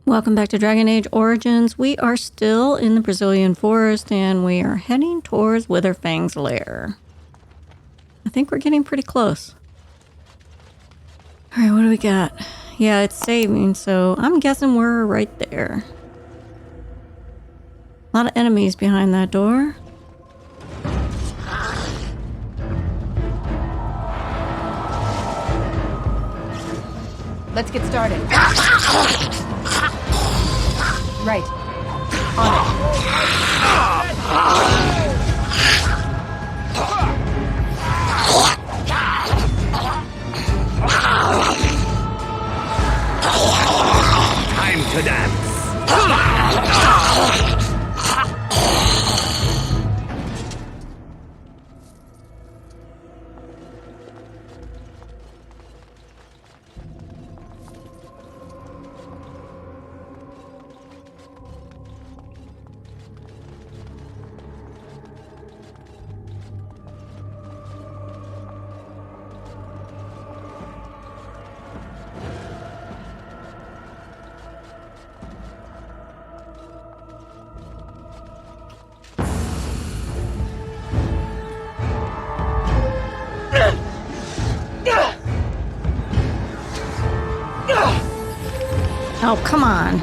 Welcome back to Dragon Age Origins. We are still in the Brazilian forest and we are heading towards Witherfang's lair. I think we're getting pretty close. Alright, what do we got? Yeah, it's saving, so I'm guessing we're right there. A lot of enemies behind that door. Let's get started. Right. On it. Time to dance. Oh, come on.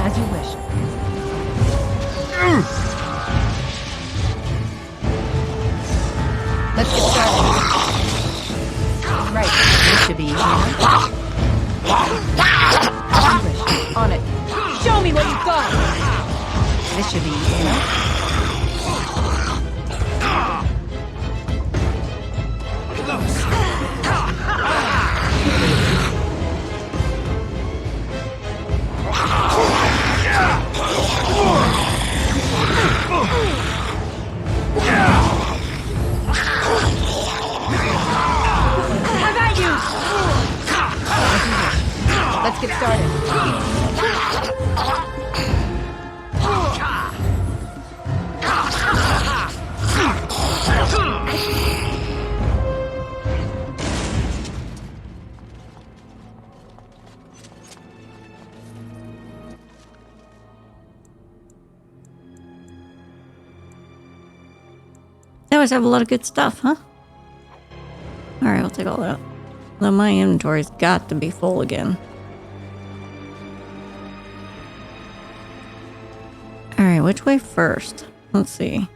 As you wish. Let's get started. Right. This should be easy enough. As you wish. On it. Show me what you've got. This should be easy enough. How about you? Let's get started. They always have a lot of good stuff, huh? Alright, we'll take all that. Though my inventory's got to be full again. Alright, which way first? Let's see.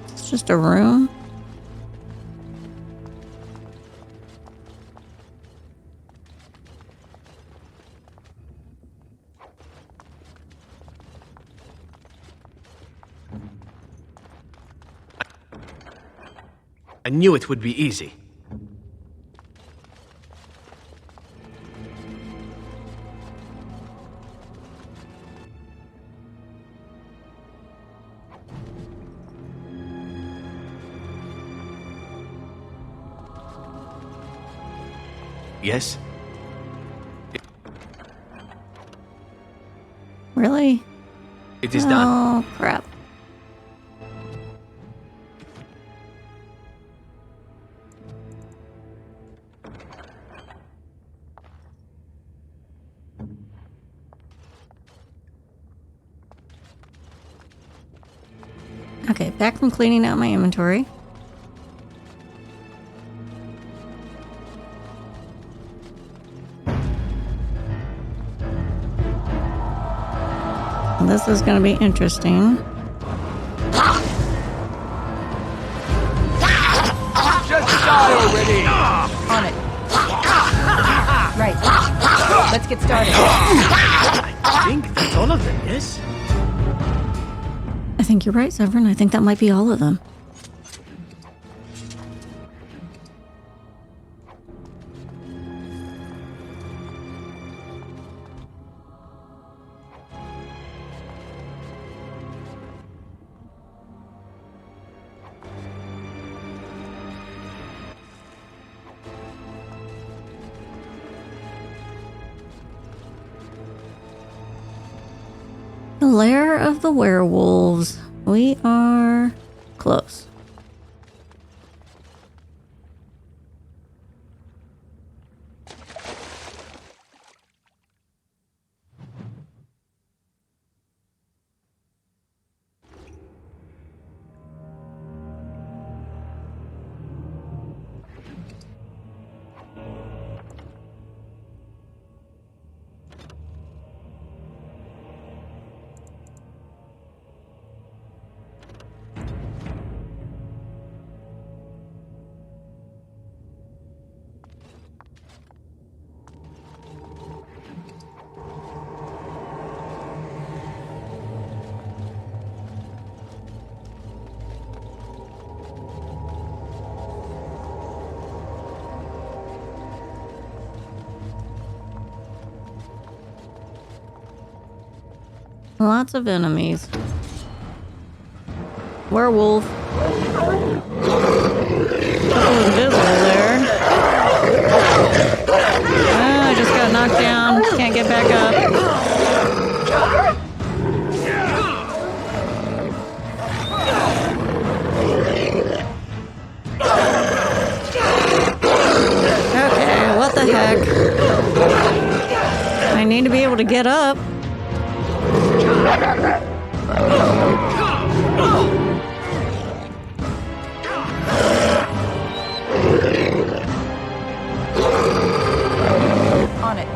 It's just a room. I knew it would be easy. Yes? Really? It is done. Oh, crap. Okay, back from cleaning out my inventory. This is going to be interesting. Just die already! On it. Right. Let's get started. I think that's all of them, yes? I think you're right, Severin. I think that might be all of them. The lair of the werewolves. We are close. Lots of enemies. Werewolf. Oh, invisible there. I just got knocked down. Can't get back up. Okay, what the heck? I need to be able to get up. On it.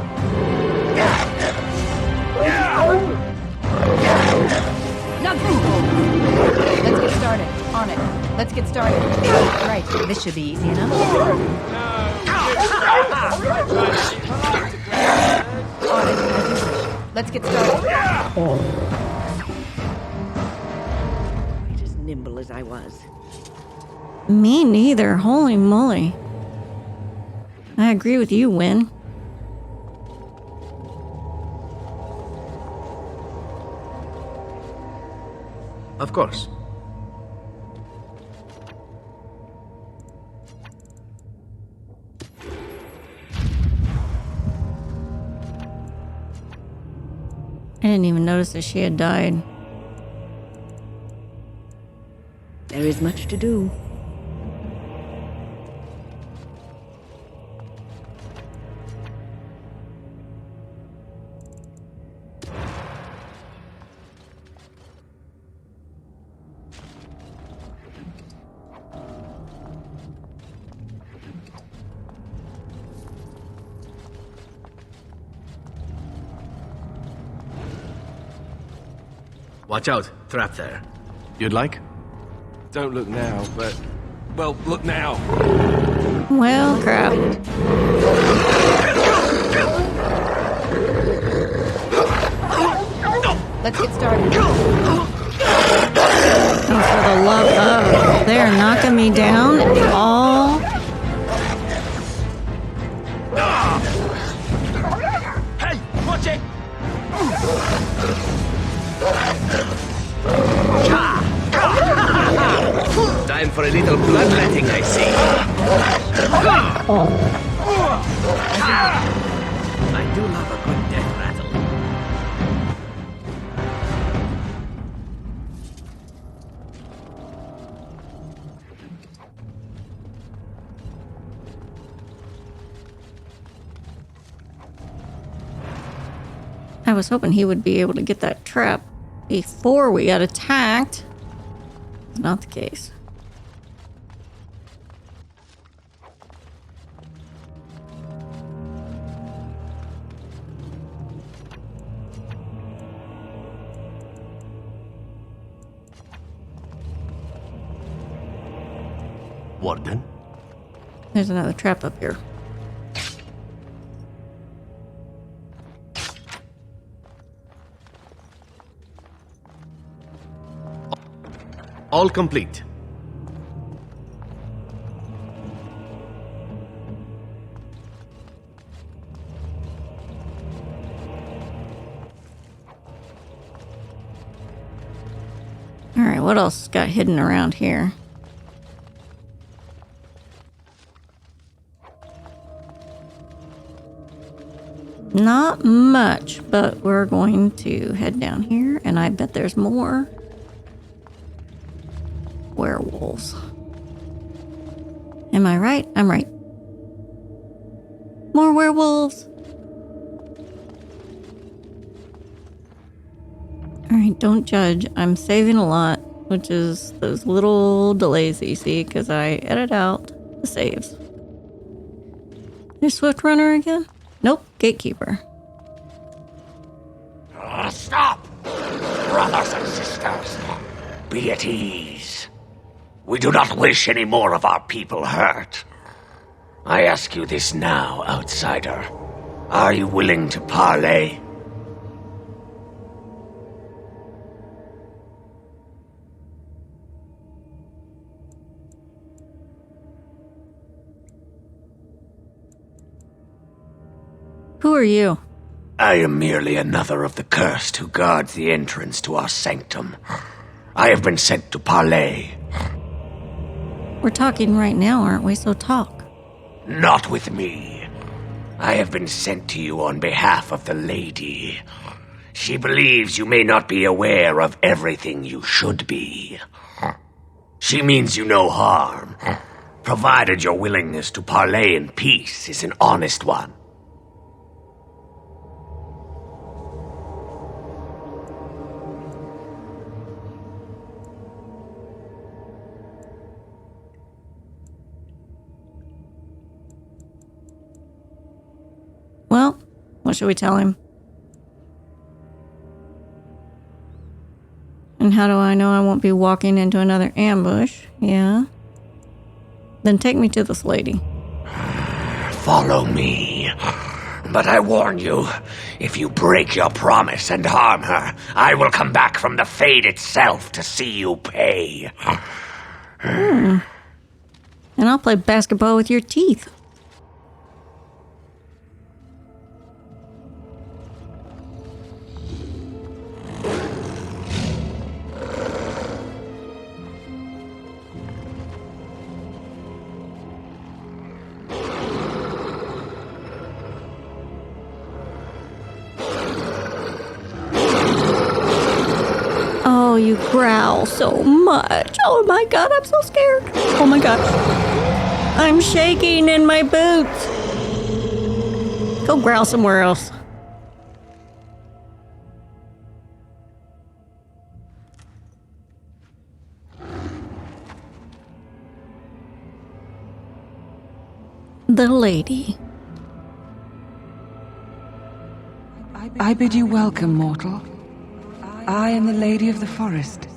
Let's get started. On it. Let's get started. Right. This should be easy enough. On it. As you wish. Let's get started. Quite as nimble as I was. Me neither. Holy moly. I agree with you, Win. Of course. I didn't even notice that she had died. There is much to do. Watch out. Trap there. You'd like? Don't look now, but... Well, look now. Well, crap. Let's get started. Oh, for the love of... They're knocking me down all... Hey, watch it! Time for a little bloodletting, I see. I do love a good death rattle. I was hoping he would be able to get that trap before we got attacked. Not the case. Warden? There's another trap up here. All complete. Alright, what else got hidden around here? Not much, but we're going to head down here, and I bet there's more werewolves. Am I right? I'm right. More werewolves. Alright, don't judge. I'm saving a lot, which is those little delays that you see because I edit out the saves. There's Swift Runner again? Nope, Gatekeeper. Stop! Brothers and sisters, be at ease. We do not wish any more of our people hurt. I ask you this now, outsider. Are you willing to parley? Who are you? I am merely another of the cursed who guards the entrance to our sanctum. I have been sent to parley. We're talking right now, aren't we? So talk. Not with me. I have been sent to you on behalf of the lady. She believes you may not be aware of everything you should be. She means you no harm, provided your willingness to parley in peace is an honest one. Well, what should we tell him? And how do I know I won't be walking into another ambush? Yeah. Then take me to this lady. Follow me. But I warn you, if you break your promise and harm her, I will come back from the Fade itself to see you pay. And I'll play basketball with your teeth. Oh, you growl so much. Oh my god, I'm so scared. Oh my god. I'm shaking in my boots. Go growl somewhere else. The lady. I bid you welcome, mortal. I am the Lady of the Forest.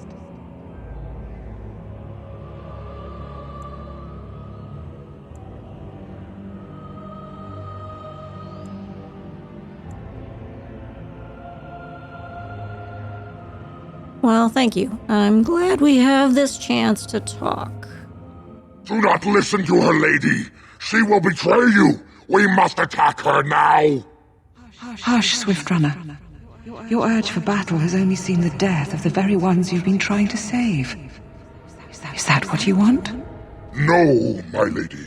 Well, thank you. I'm glad we have this chance to talk. Do not listen to her, lady. She will betray you. We must attack her now. Hush, Swift Runner. Your urge for battle has only seen the death of the very ones you've been trying to save. Is that what you want? No, my lady.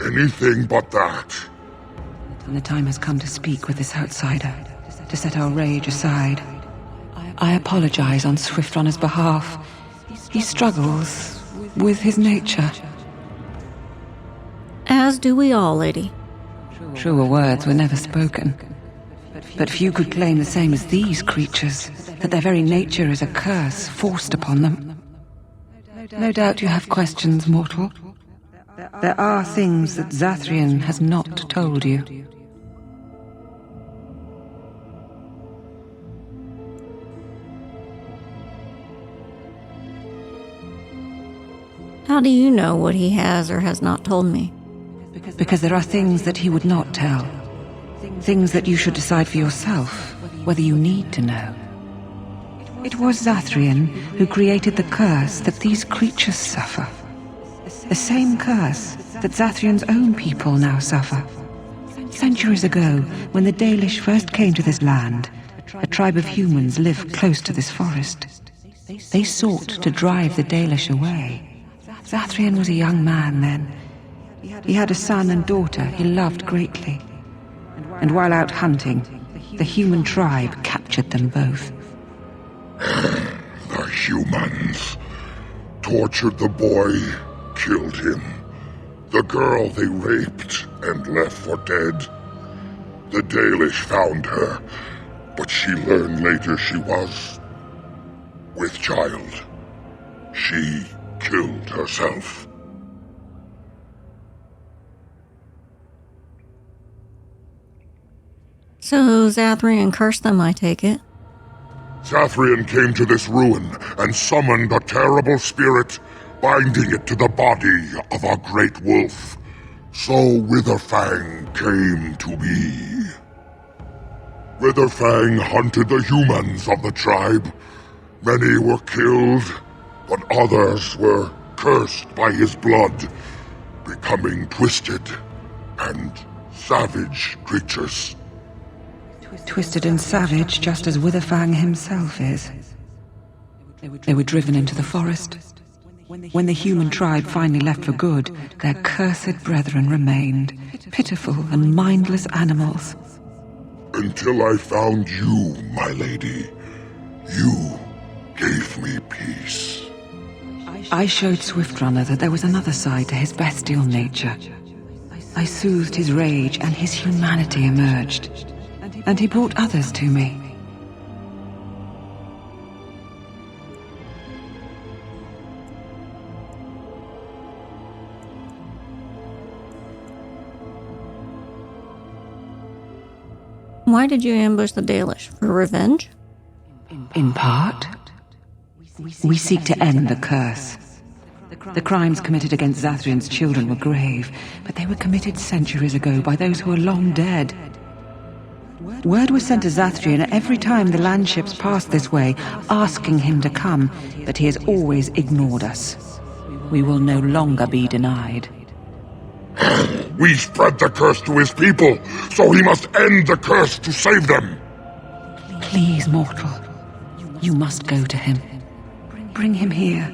Anything but that. And the time has come to speak with this outsider, to set our rage aside. I apologize on Swift Runner's behalf. He struggles with his nature. As do we all, lady. Truer words were never spoken. But few could claim the same as these creatures, that their very nature is a curse forced upon them. No doubt you have questions, mortal. There are things that Zathrian has not told you. How do you know what he has or has not told me? Because there are things that he would not tell. Things that you should decide for yourself, whether you need to know. It was Zathrian who created the curse that these creatures suffer. The same curse that Zathrian's own people now suffer. Centuries ago, when the Dalish first came to this land, a tribe of humans lived close to this forest. They sought to drive the Dalish away. Zathrian was a young man then. He had a son and daughter he loved greatly. and while out hunting, the human tribe captured them both. The humans tortured the boy, killed him. The girl they raped and left for dead. The Dalish found her, but she learned later she was with child. She killed herself. So Zathrian cursed them, I take it. Zathrian came to this ruin and summoned a terrible spirit, binding it to the body of a great wolf. So Witherfang came to be. Witherfang hunted the humans of the tribe. Many were killed, but others were cursed by his blood, becoming twisted and savage creatures. Twisted and savage, just as Witherfang himself is. They were driven into the forest. When the human tribe finally left for good, their cursed brethren remained, pitiful and mindless animals. Until I found you, my lady. You gave me peace. I showed Swiftrunner that there was another side to his bestial nature. I soothed his rage and his humanity emerged. And he brought others to me. Why did you ambush the Dalish? For revenge? In part, we seek to end the curse. The crimes committed against Zathrian's children were grave, but they were committed centuries ago by those who are long dead. Word was sent to Zathrian every time the landships passed this way, asking him to come, but he has always ignored us. We will no longer be denied. We spread the curse to his people, so he must end the curse to save them. Please, mortal, you must go to him. Bring him here.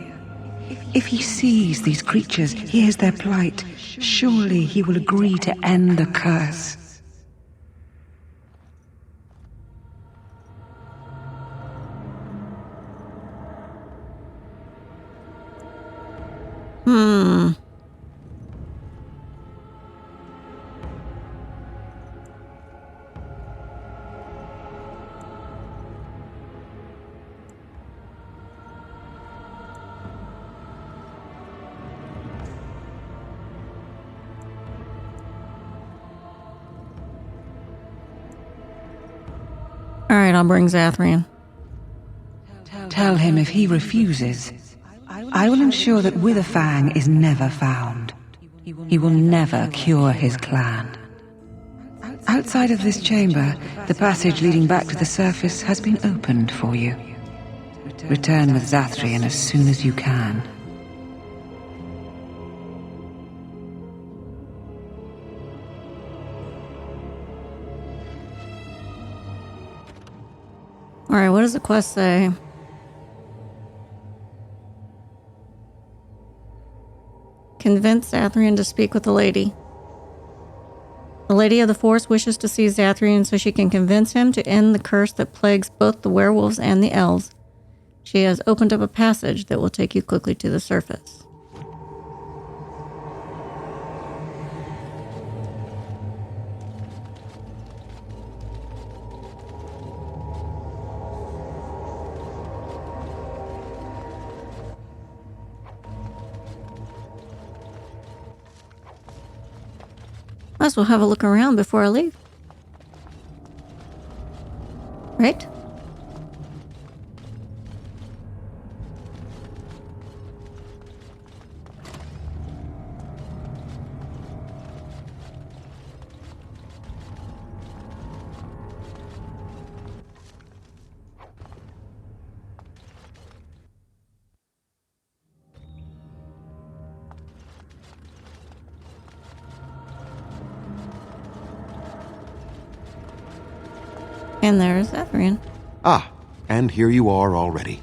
If he sees these creatures, hears their plight, surely he will agree to end the curse. Alright, I'll bring Zathrian. Tell him if he refuses, I will ensure that Witherfang is never found. He will never cure his clan. Outside of this chamber, the passage leading back to the surface has been opened for you. Return with Zathrian as soon as you can. Alright, what does the quest say? Convince Zathrian to speak with the lady. The Lady of the Forest wishes to see Zathrian so she can convince him to end the curse that plagues both the werewolves and the elves. She has opened up a passage that will take you quickly to the surface. Might as well have a look around before I leave. Right? And there's Zathrian. Ah, and here you are already.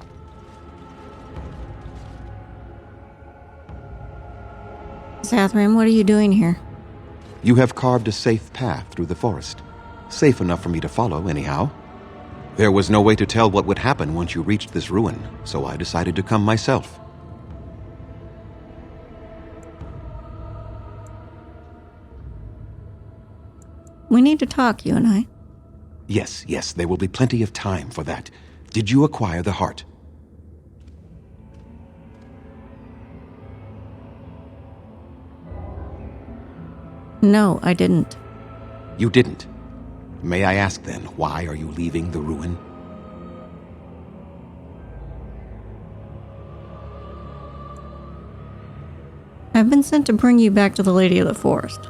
Zathrian, what are you doing here? You have carved a safe path through the forest. Safe enough for me to follow, anyhow. There was no way to tell what would happen once you reached this ruin, so I decided to come myself. We need to talk, you and I. Yes, there will be plenty of time for that. Did you acquire the heart? No, I didn't. You didn't. May I ask then, why are you leaving the ruin? I've been sent to bring you back to the Lady of the Forest.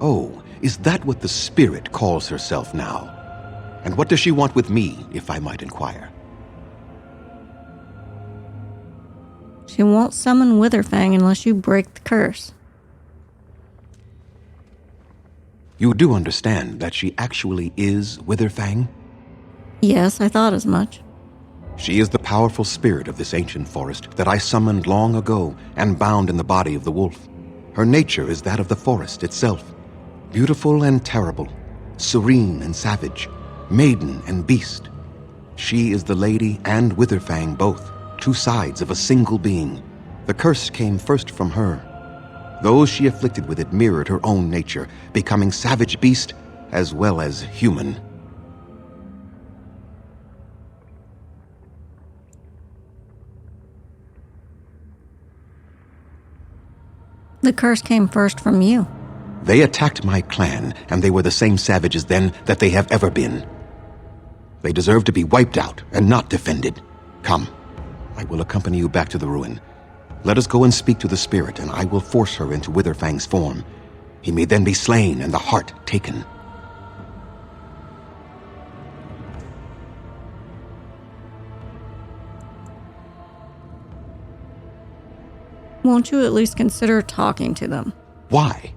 Oh, is that what the spirit calls herself now? And what does she want with me, if I might inquire? She won't summon Witherfang unless you break the curse. You do understand that she actually is Witherfang? Yes, I thought as much. She is the powerful spirit of this ancient forest that I summoned long ago and bound in the body of the wolf. Her nature is that of the forest itself. Beautiful and terrible, serene and savage, maiden and beast. She is the lady and Witherfang both, two sides of a single being. The curse came first from her. Those she afflicted with it mirrored her own nature, becoming savage beast as well as human. The curse came first from you. They attacked my clan, and they were the same savages then that they have ever been. They deserve to be wiped out and not defended. Come, I will accompany you back to the ruin. Let us go and speak to the spirit, and I will force her into Witherfang's form. He may then be slain and the heart taken. Won't you at least consider talking to them? Why?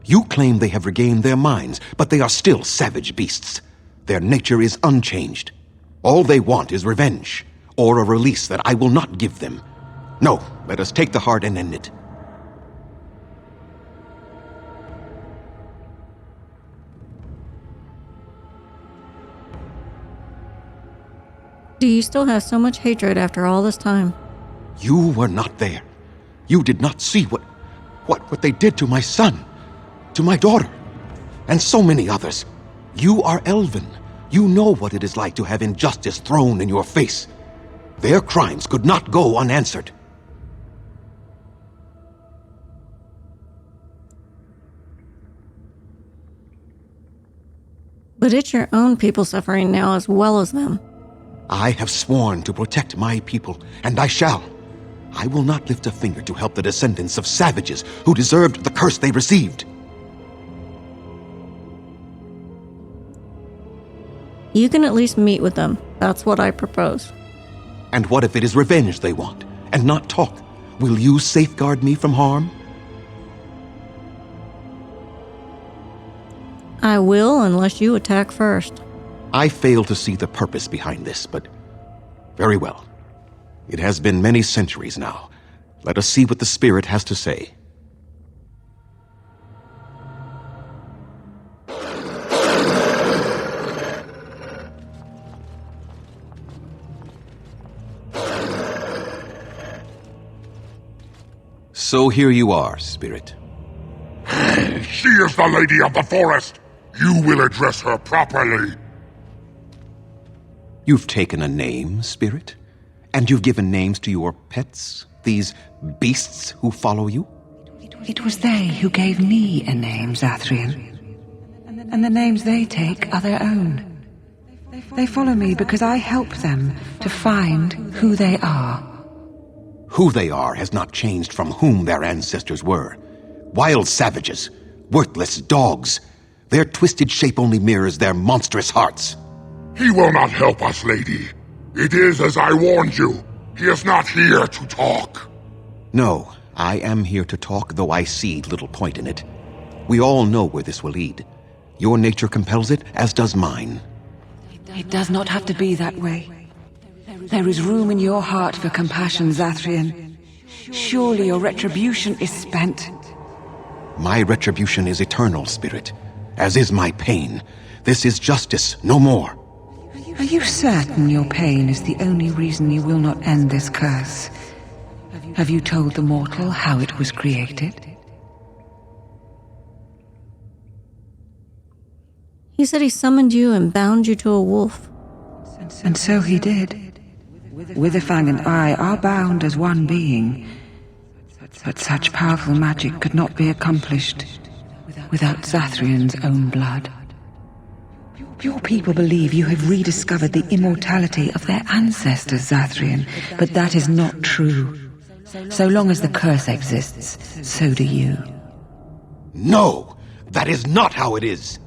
You claim they have regained their minds, but they are still savage beasts. Their nature is unchanged. All they want is revenge, or a release that I will not give them. No, let us take the heart and end it. Do you still have so much hatred after all this time? You were not there. You did not see what they did to my son, to my daughter, and so many others. You are Elven. You know what it is like to have injustice thrown in your face. Their crimes could not go unanswered. But it's your own people suffering now as well as them. I have sworn to protect my people, and I shall. I will not lift a finger to help the descendants of savages who deserved the curse they received. You can at least meet with them. That's what I propose. And what if it is revenge they want, and not talk? Will you safeguard me from harm? I will, unless you attack first. I fail to see the purpose behind this, but very well. It has been many centuries now. Let us see what the spirit has to say. So here you are, spirit. She is the Lady of the Forest. You will address her properly. You've taken a name, spirit? And you've given names to your pets? These beasts who follow you? It was they who gave me a name, Zathrian. And the names they take are their own. They follow me because I help them to find who they are. Who they are has not changed from whom their ancestors were. Wild savages, worthless dogs. Their twisted shape only mirrors their monstrous hearts. He will not help us, lady. It is as I warned you. He is not here to talk. No, I am here to talk, though I see little point in it. We all know where this will lead. Your nature compels it, as does mine. It does not have to be that way. There is room in your heart for compassion, Zathrian. Surely your retribution is spent. My retribution is eternal, spirit, as is my pain. This is justice, no more. Are you certain your pain is the only reason you will not end this curse? Have you told the mortal how it was created? He said he summoned you and bound you to a wolf. And so he did. Witherfang and I are bound as one being. But such powerful magic could not be accomplished without Zathrian's own blood. Your people believe you have rediscovered the immortality of their ancestors, Zathrian, but that is not true. So long as the curse exists, so do you. No! That is not how it is!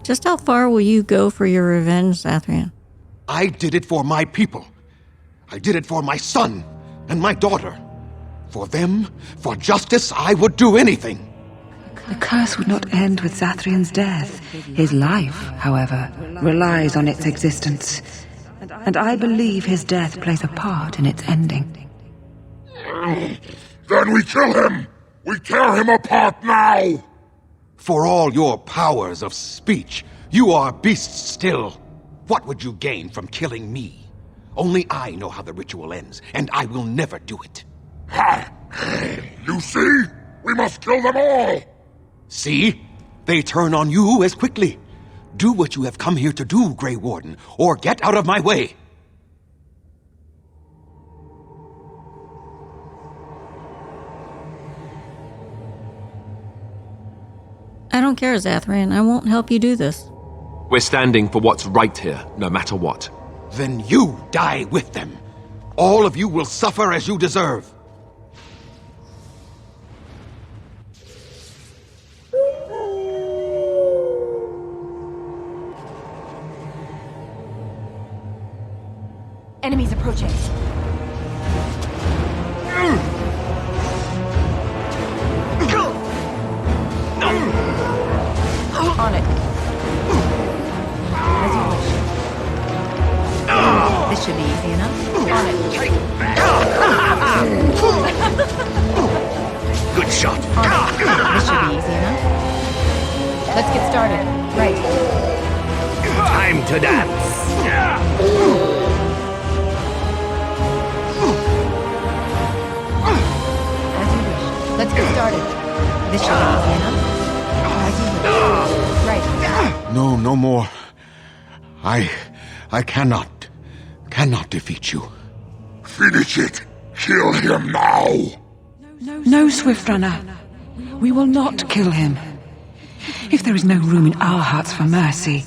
Just how far will you go for your revenge, Zathrian? I did it for my people. I did it for my son and my daughter. For them, for justice, I would do anything. The curse would not end with Zathrian's death. His life, however, relies on its existence. And I believe his death plays a part in its ending. Then we kill him! We tear him apart now! For all your powers of speech, you are beasts still. What would you gain from killing me? Only I know how the ritual ends, and I will never do it. Ha! You see? We must kill them all! See? They turn on you as quickly. Do what you have come here to do, Grey Warden, or get out of my way. I don't care, Zathrian. I won't help you do this. We're standing for what's right here, no matter what. Then you die with them. All of you will suffer as you deserve. Enemies approaching. On it. As you wish. This should be easy enough. On it. Good shot. On it. This should be easy enough. Let's get started. Right. Time to dance. As you wish. Let's get started. This should be easy enough. As you wish. Right. No, no more. I cannot defeat you. Finish it! Kill him now! No, Swift Runner. We will not kill him. If there is no room in our hearts for mercy,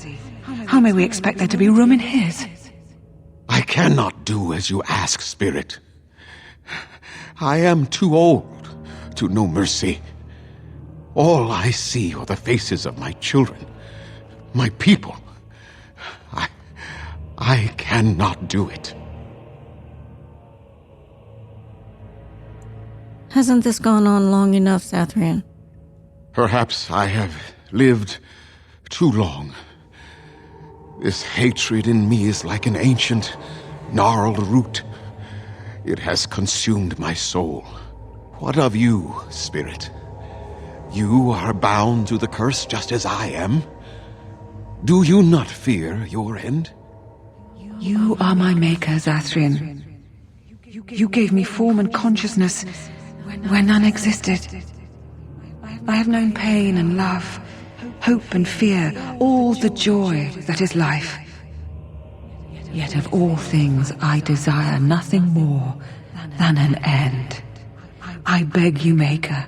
how may we expect there to be room in his? I cannot do as you ask, Spirit. I am too old to know mercy. All I see are the faces of my children, my people. I cannot do it. Hasn't this gone on long enough, Zathrian? Perhaps I have lived too long. This hatred in me is like an ancient, gnarled root. It has consumed my soul. What of you, Spirit? You are bound to the curse just as I am. Do you not fear your end? You are my maker, Zathrian. You gave me form and consciousness where none existed. I have known pain and love, hope and fear, all the joy that is life. Yet of all things I desire nothing more than an end. I beg you, Maker,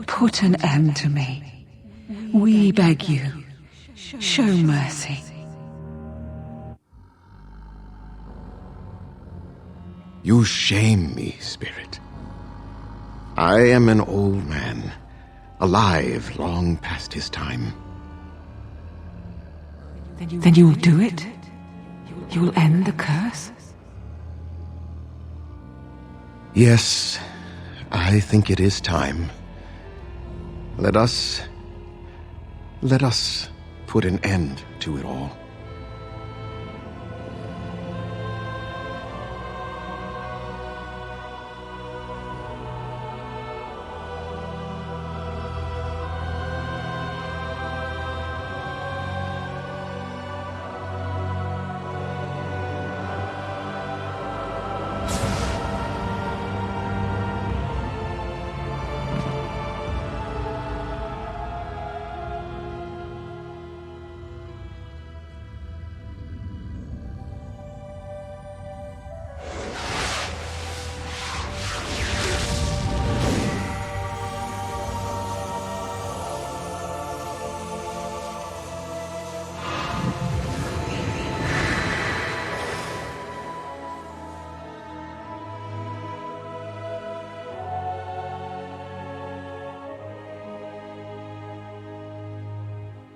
put an end to me. We beg you, show mercy. You shame me, Spirit. I am an old man, alive long past his time. Then you will do it? You will end the curse? Yes, I think it is time. Let us put an end to it all.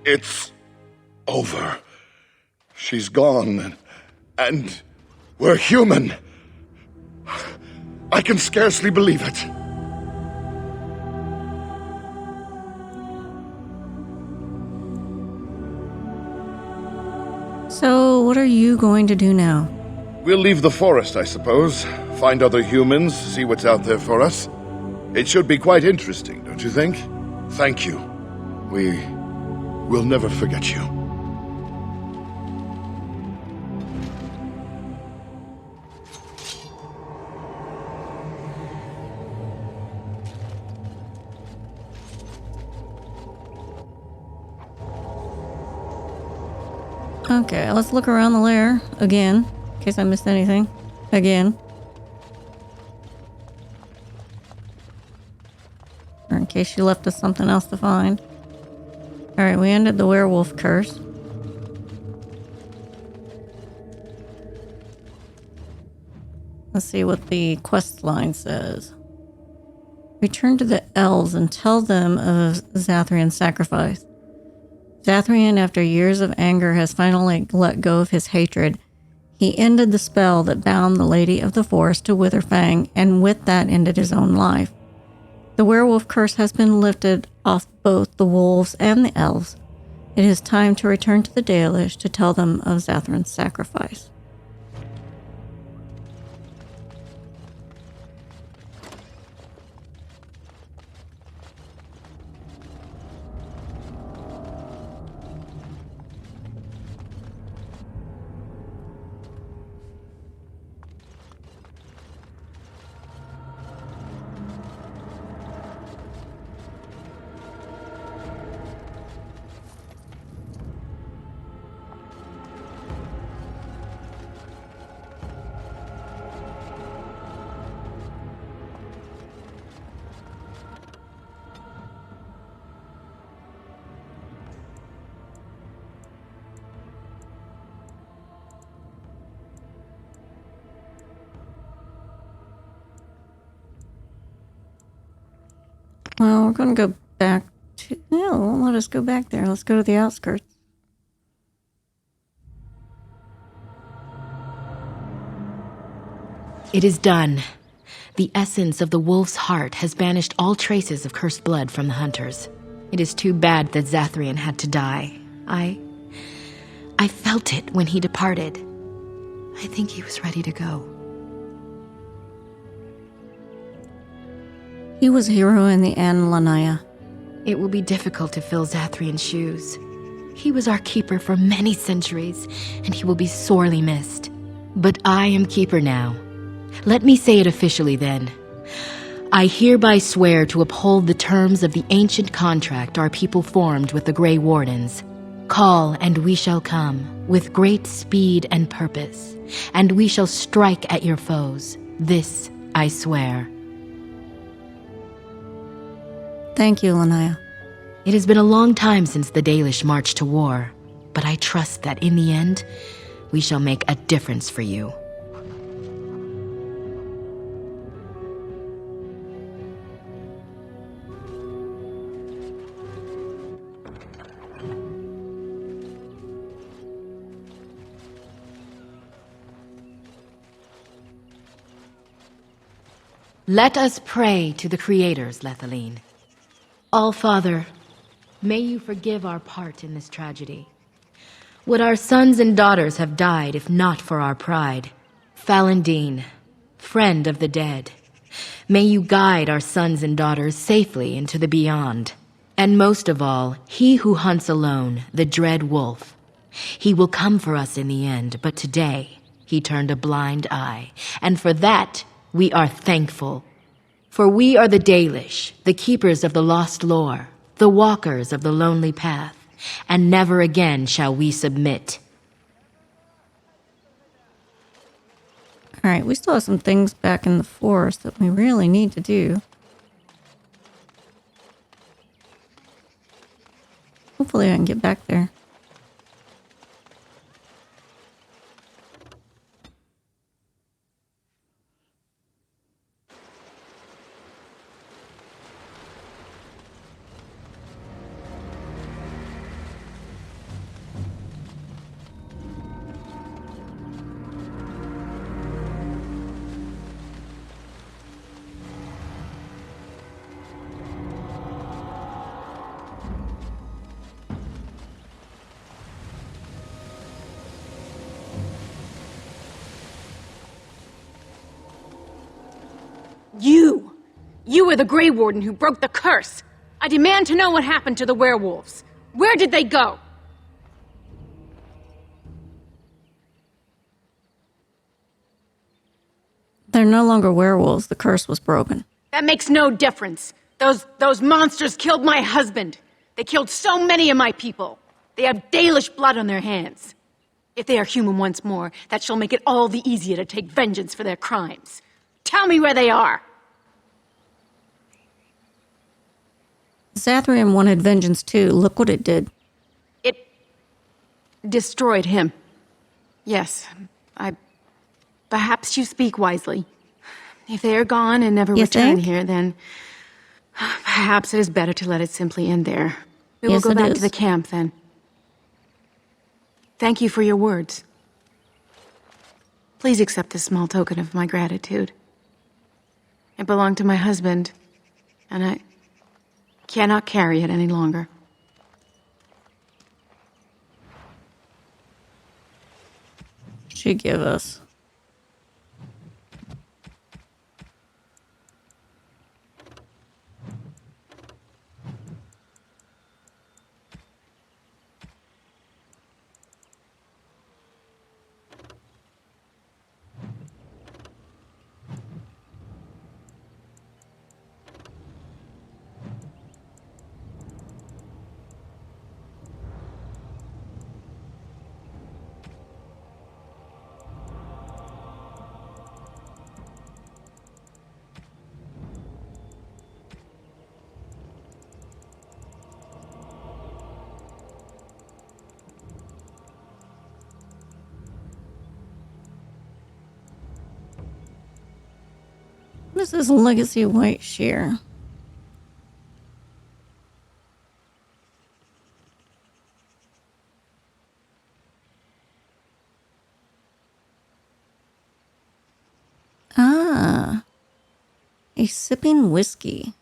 It's over. She's gone, and we're human. I can scarcely believe it. So, what are you going to do now? We'll leave the forest, I suppose. Find other humans, see what's out there for us. It should be quite interesting, don't you think? Thank you. We'll never forget you. Okay, let's look around the lair again, in case I missed anything. Again. Or in case she left us something else to find. Alright, we ended the werewolf curse. Let's see what the quest line says. Return to the elves and tell them of Zathrian's sacrifice. Zathrian, after years of anger, has finally let go of his hatred. He ended the spell that bound the Lady of the Forest to Witherfang, and with that ended his own life. The werewolf curse has been lifted off both the wolves and the elves. It is time to return to the Dalish to tell them of Zathrian's sacrifice. Well, we're going to go back to... No, won't let us go back there. Let's go to the outskirts. It is done. The essence of the wolf's heart has banished all traces of cursed blood from the hunters. It is too bad that Zathrian had to die. I felt it when he departed. I think he was ready to go. He was a hero in the end, Lanaya. It will be difficult to fill Zathrian's shoes. He was our keeper for many centuries, and he will be sorely missed. But I am keeper now. Let me say it officially then. I hereby swear to uphold the terms of the ancient contract our people formed with the Grey Wardens. Call, and we shall come, with great speed and purpose, and we shall strike at your foes. This I swear. Thank you, Lanaya. It has been a long time since the Dalish marched to war, but I trust that in the end, we shall make a difference for you. Let us pray to the creators, Lethaline. All-Father, may you forgive our part in this tragedy. Would our sons and daughters have died if not for our pride? Falendine, friend of the dead, may you guide our sons and daughters safely into the beyond. And most of all, he who hunts alone, the dread wolf. He will come for us in the end, but today he turned a blind eye, and for that we are thankful. For we are the Dalish, the keepers of the lost lore, the walkers of the lonely path, and never again shall we submit. Alright, we still have some things back in the forest that we really need to do. Hopefully I can get back there. You were the Grey Warden who broke the curse. I demand to know what happened to the werewolves. Where did they go? They're no longer werewolves. The curse was broken. That makes no difference. Those monsters killed my husband. They killed so many of my people. They have Dalish blood on their hands. If they are human once more, that shall make it all the easier to take vengeance for their crimes. Tell me where they are! Zathrian wanted vengeance too. Look what it did. It destroyed him. Yes, perhaps you speak wisely. If they are gone and never return here, then perhaps it is better to let it simply end there. We will go back to the camp then. Thank you for your words. Please accept this small token of my gratitude. It belonged to my husband, and I cannot carry it any longer. She give us. This is Legacy White Shear. Ah, a sipping whiskey.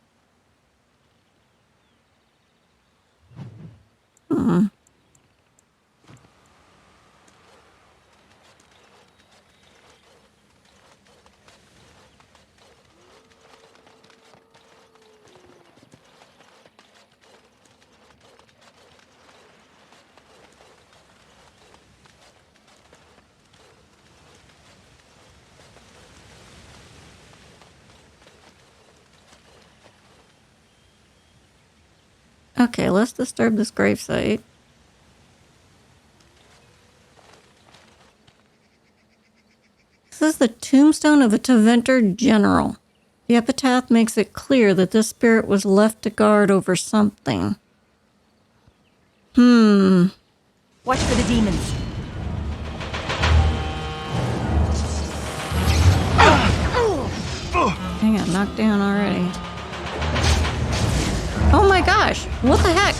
Okay, let's disturb this gravesite. This is the tombstone of a Teventer general. The epitaph makes it clear that this spirit was left to guard over something. Watch for the demons. I got knocked down already. Oh my gosh, what the heck?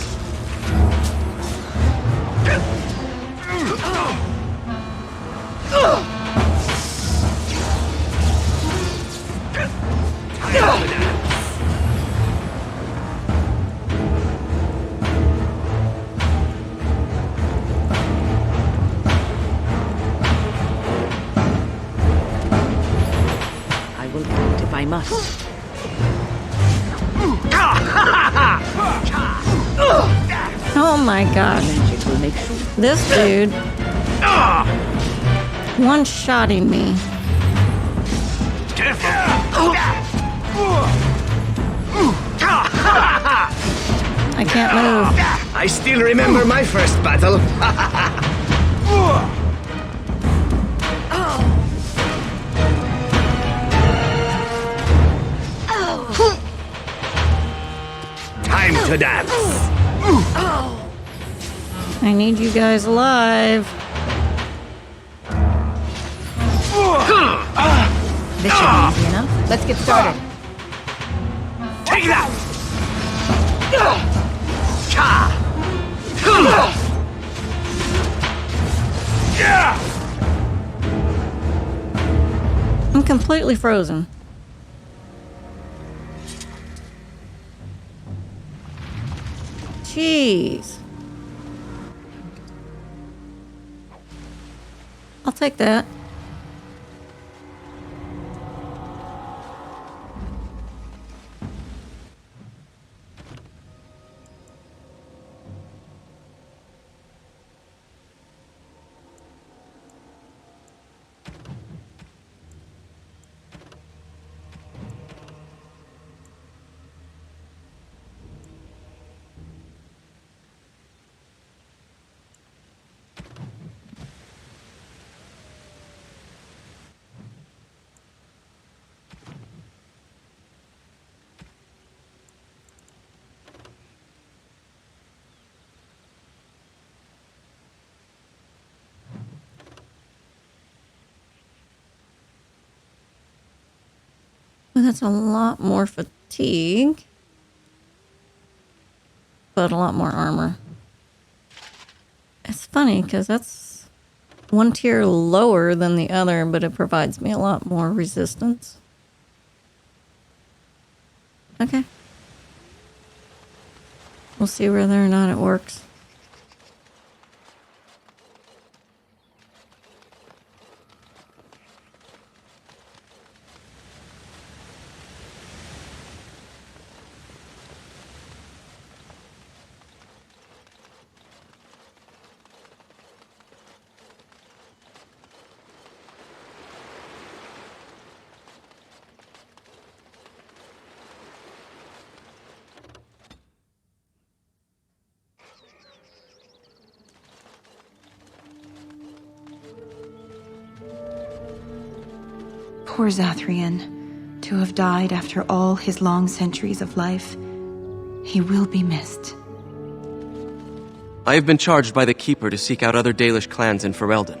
I will fight if I must. Oh my gosh. Magic will make sure. This dude one-shotting me. I can't move. I still remember my first battle. Time to dance. I need you guys alive. This should be easy enough. Let's get started. Take that! I'm completely frozen. Jeez. I'll take that. that's a lot more fatigue. But a lot more armor. It's funny, because that's one tier lower than the other, but it provides me a lot more resistance. Okay. We'll see whether or not it works. Poor Zathrian, to have died after all his long centuries of life. He will be missed. I have been charged by the Keeper to seek out other Dalish clans in Ferelden,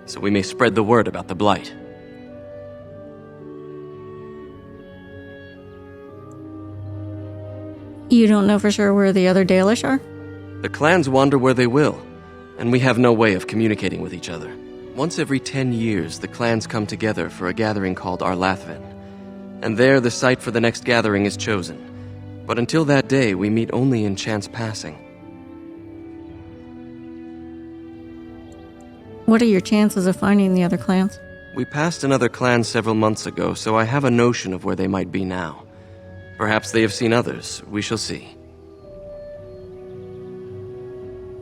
so we may spread the word about the Blight. You don't know for sure where the other Dalish are? The clans wander where they will, and we have no way of communicating with each other. Once every 10 years, the clans come together for a gathering called Arlathvin, and there the site for the next gathering is chosen. But until that day, we meet only in chance passing. What are your chances of finding the other clans? We passed another clan several months ago, so I have a notion of where they might be now. Perhaps they have seen others. We shall see.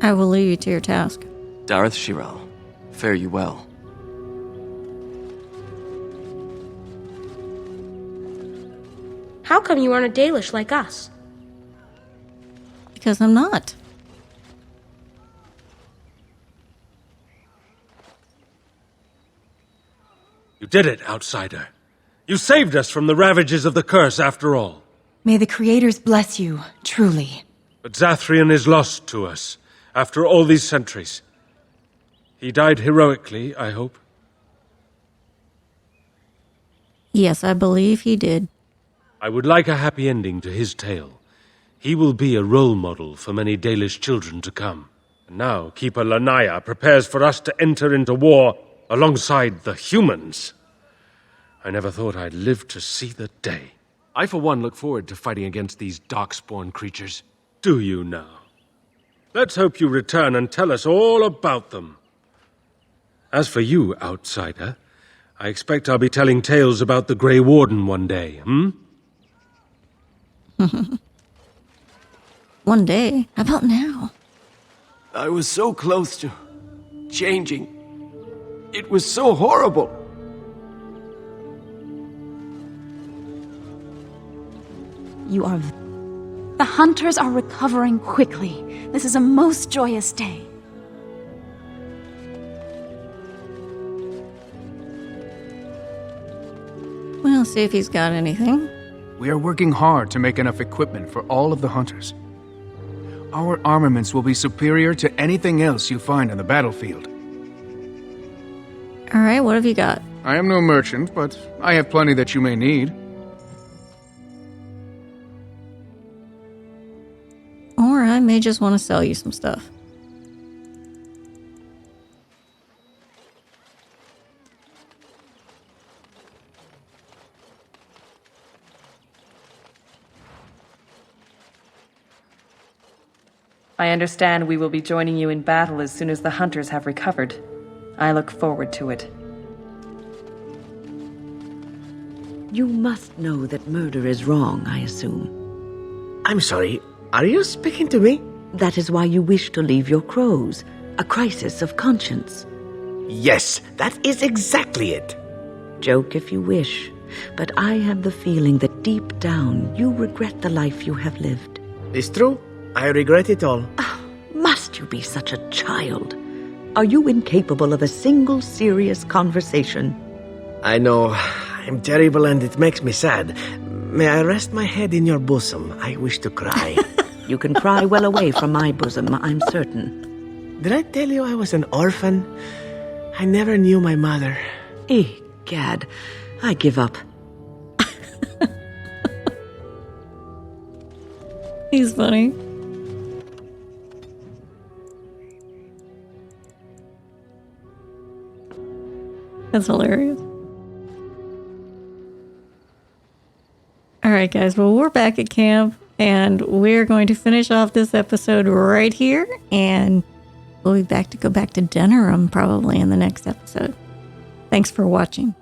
I will leave you to your task. Dareth Shiral, fare you well. How come you aren't a Dalish like us? Because I'm not. You did it, outsider. You saved us from the ravages of the curse after all. May the Creators bless you, truly. But Zathrian is lost to us, after all these centuries. He died heroically, I hope. Yes, I believe he did. I would like a happy ending to his tale. He will be a role model for many Dalish children to come. And now Keeper Lanaya prepares for us to enter into war alongside the humans. I never thought I'd live to see the day. I, for one, look forward to fighting against these darkspawn creatures. Do you now? Let's hope you return and tell us all about them. As for you, outsider, I expect I'll be telling tales about the Grey Warden one day, One day? How about now? I was so close to changing. It was so horrible. You are... The hunters are recovering quickly. This is a most joyous day. We'll see if he's got anything. We are working hard to make enough equipment for all of the hunters. Our armaments will be superior to anything else you find on the battlefield. Alright, what have you got? I am no merchant, but I have plenty that you may need. Or I may just want to sell you some stuff. I understand we will be joining you in battle as soon as the hunters have recovered. I look forward to it. You must know that murder is wrong, I assume. I'm sorry, are you speaking to me? That is why you wish to leave your crows. A crisis of conscience. Yes, that is exactly it. Joke if you wish, but I have the feeling that deep down you regret the life you have lived. It's true. I regret it all. Must you be such a child? Are you incapable of a single serious conversation? I know. I'm terrible and it makes me sad. May I rest my head in your bosom? I wish to cry. You can cry well away from my bosom, I'm certain. Did I tell you I was an orphan? I never knew my mother. Egad, I give up. He's funny. That's hilarious. Alright guys, well we're back at camp and we're going to finish off this episode right here and we'll be back to go back to Denerim probably in the next episode. Thanks for watching.